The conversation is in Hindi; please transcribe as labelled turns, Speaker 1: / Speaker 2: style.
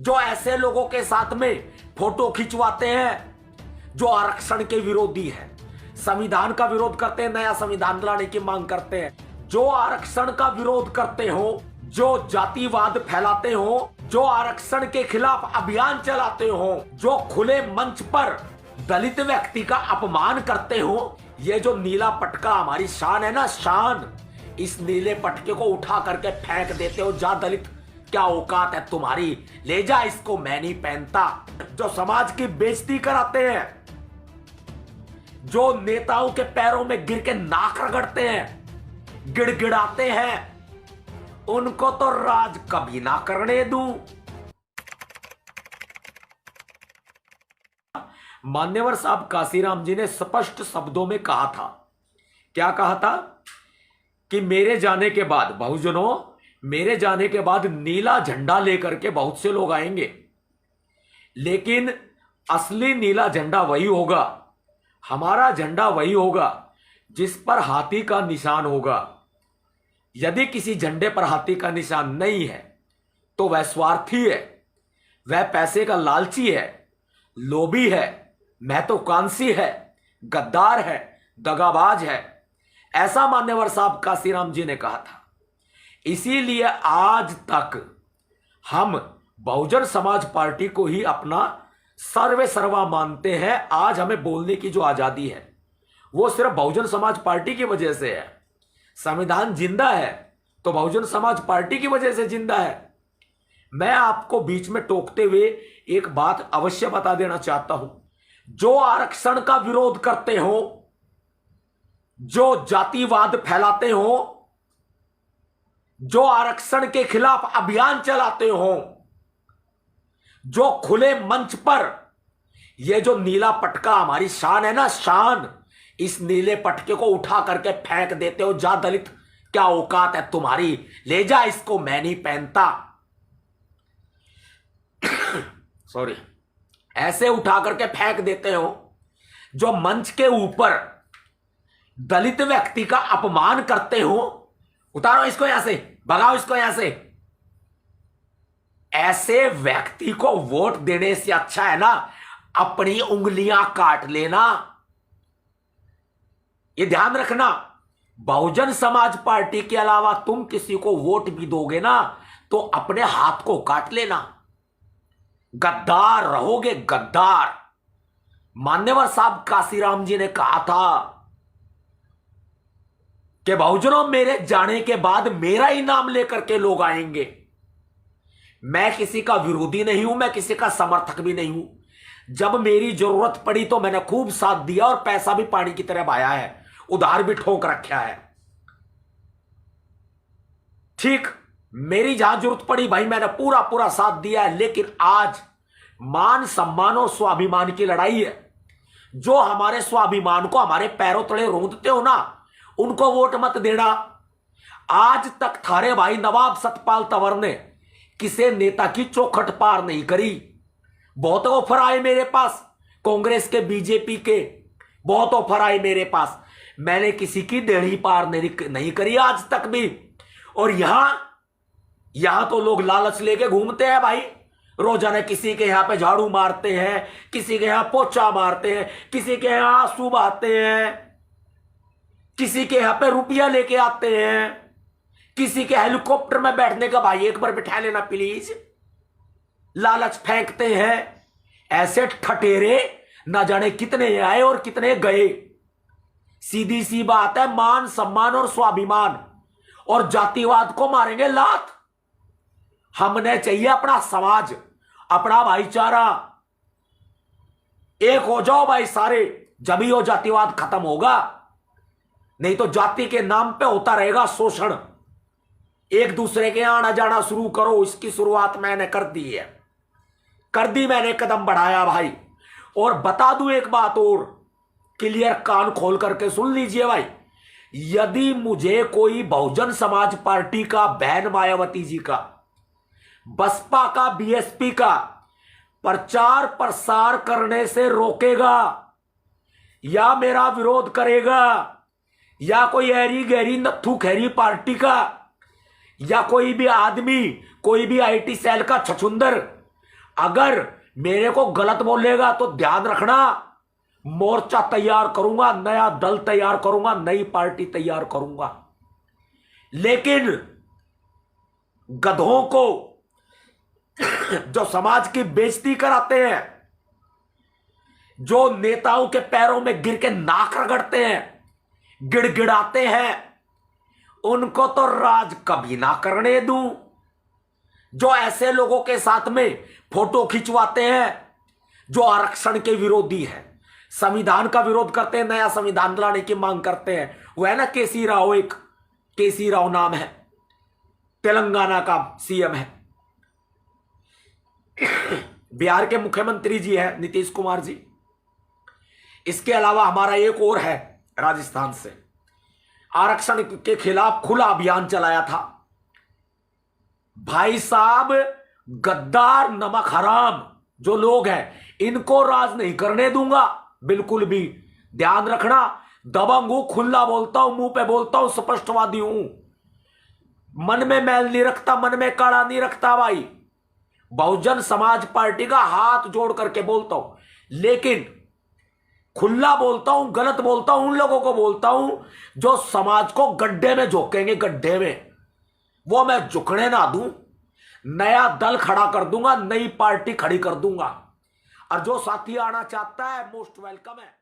Speaker 1: जो ऐसे लोगों के साथ में फोटो खिंचवाते हैं जो आरक्षण के विरोधी हैं, संविधान का विरोध करते हैं, नया संविधान लाने की मांग करते हैं, जो आरक्षण का विरोध करते हो, जो जातिवाद फैलाते हो, जो आरक्षण के खिलाफ अभियान चलाते हो, जो खुले मंच पर दलित व्यक्ति का अपमान करते हो, ये जो नीला पटका हमारी शान है ना, शान, इस नीले पटके को उठा करके फेंक देते हो। जा दलित, क्या औकात है तुम्हारी, ले जा इसको, मैं नहीं पहनता। जो समाज की बेइज्जती कराते हैं, जो नेताओं के पैरों में गिर के नाक रगड़ते हैं, गिड़गिड़ाते हैं, उनको तो राज कभी ना करने दूं। मान्यवर साहब काशीराम जी ने स्पष्ट शब्दों में कहा था, क्या कहा था कि मेरे जाने के बाद, बहुजनों, मेरे जाने के बाद नीला झंडा लेकर के बहुत से लोग आएंगे, लेकिन असली नीला झंडा वही होगा, हमारा झंडा वही होगा जिस पर हाथी का निशान होगा। यदि किसी झंडे पर हाथी का निशान नहीं है तो वह स्वार्थी है, वह पैसे का लालची है, लोभी है, महत्वाकांक्षी है, गद्दार है, दगाबाज है। ऐसा मान्यवर साहब काशीराम जी ने कहा था। इसीलिए आज तक हम बहुजन समाज पार्टी को ही अपना सर्वे सर्वा मानते हैं। आज हमें बोलने की जो आजादी है वो सिर्फ बहुजन समाज पार्टी की वजह से है। संविधान जिंदा है तो बहुजन समाज पार्टी की वजह से जिंदा है। मैं आपको बीच में टोकते हुए एक बात अवश्य बता देना चाहता हूं, जो आरक्षण का विरोध करते हो, जो जातिवाद फैलाते हो, जो आरक्षण के खिलाफ अभियान चलाते हो, जो खुले मंच पर, ये जो नीला पटका हमारी शान है ना, शान, इस नीले पटके को उठा करके फेंक देते हो। जा दलित, क्या औकात है तुम्हारी, ले जा इसको, मैं नहीं पहनता। सॉरी, ऐसे उठा करके फेंक देते हो। जो मंच के ऊपर दलित व्यक्ति का अपमान करते हो, उतारो इसको यहां से, भगाओ इसको यहां से। ऐसे व्यक्ति को वोट देने से अच्छा है ना अपनी उंगलियां काट लेना। ये ध्यान रखना, बहुजन समाज पार्टी के अलावा तुम किसी को वोट भी दोगे ना तो अपने हाथ को काट लेना। गद्दार रहोगे, गद्दार। मान्यवर साहब काशीराम जी ने कहा था कि बहुजनों, मेरे जाने के बाद मेरा ही नाम लेकर के लोग आएंगे। मैं किसी का विरोधी नहीं हूं, मैं किसी का समर्थक भी नहीं हूं। जब मेरी जरूरत पड़ी तो मैंने खूब साथ दिया और पैसा भी पानी की तरह बहाया है, उधार भी ठोक रखा है। ठीक, मेरी जहां जरूरत पड़ी भाई मैंने पूरा पूरा साथ दिया है। लेकिन आज मान सम्मान और स्वाभिमान की लड़ाई है। जो हमारे स्वाभिमान को हमारे पैरों तले रोंदते हो ना, उनको वोट मत देना। आज तक थारे भाई नवाब सतपाल तंवर ने किसी नेता की चौखट पार नहीं करी। बहुत ऑफर आए मेरे पास, कांग्रेस के, बीजेपी के, बहुत ऑफर आए मेरे पास। मैंने किसी की देड़ी पार नहीं करी आज तक भी। और यहां तो लोग लालच लेके घूमते हैं भाई। रोजाना किसी के यहां पे झाड़ू मारते हैं, किसी के यहां पोछा मारते हैं, किसी के यहां आंसू बहाते हैं, किसी के यहां पे रुपया लेके आते हैं, किसी के हेलीकॉप्टर में बैठने का, भाई एक बार बिठा लेना प्लीज। लालच फेंकते हैं। ऐसे ठटेरे ना जाने कितने आए और कितने गए। सीधी सी बात है, मान सम्मान और स्वाभिमान और जातिवाद को मारेंगे लात। हमने चाहिए अपना समाज, अपना भाईचारा। एक हो जाओ भाई सारे, जब ही वो जातिवाद खत्म होगा। नहीं तो जाति के नाम पे होता रहेगा शोषण। एक दूसरे के आना जाना शुरू करो। इसकी शुरुआत मैंने कर दी है, कर दी मैंने, कदम बढ़ाया भाई। और बता दूं एक बात और, क्लियर कान खोल करके सुन लीजिए भाई। यदि मुझे कोई बहुजन समाज पार्टी का, बहन मायावती जी का, बसपा का, बीएसपी का प्रचार प्रसार करने से रोकेगा या मेरा विरोध करेगा, या कोई ऐरी गहरी नत्थू खैरी पार्टी का, या कोई भी आदमी, कोई भी आईटी सेल का छछुंदर अगर मेरे को गलत बोलेगा तो ध्यान रखना, मोर्चा तैयार करूंगा, नया दल तैयार करूंगा, नई पार्टी तैयार करूंगा। लेकिन गधों को जो समाज की बेइज्जती कराते हैं, जो नेताओं के पैरों में गिर के नाक रगड़ते हैं, गिड़गिड़ाते हैं, उनको तो राज कभी ना करने दूं। जो ऐसे लोगों के साथ में फोटो खिंचवाते हैं, जो आरक्षण के विरोधी हैं, संविधान का विरोध करते हैं, नया संविधान लाने की मांग करते हैं, वो है ना केसी राव, एक केसी राव नाम है, तेलंगाना का सीएम है। बिहार के मुख्यमंत्री जी है नीतीश कुमार जी। इसके अलावा हमारा एक और है राजस्थान से, आरक्षण के खिलाफ खुला अभियान चलाया था। भाई साहब, गद्दार नमक हराम जो लोग हैं, इनको राज नहीं करने दूंगा बिल्कुल भी। ध्यान रखना, दबंग हूं, खुला बोलता हूं, मुंह पे बोलता हूं, स्पष्टवादी हूं, मन में मैल नहीं रखता, मन में काड़ा नहीं रखता भाई। बहुजन समाज पार्टी का हाथ जोड़ करके बोलता हूं, लेकिन खुला बोलता हूं, गलत बोलता हूं, उन लोगों को बोलता हूं जो समाज को गड्ढे में झोंकेंगे, गड्ढे में, वो मैं झुकने ना दूं। नया दल खड़ा कर दूंगा, नई पार्टी खड़ी कर दूंगा। और जो साथी आना चाहता है, मोस्ट वेलकम है।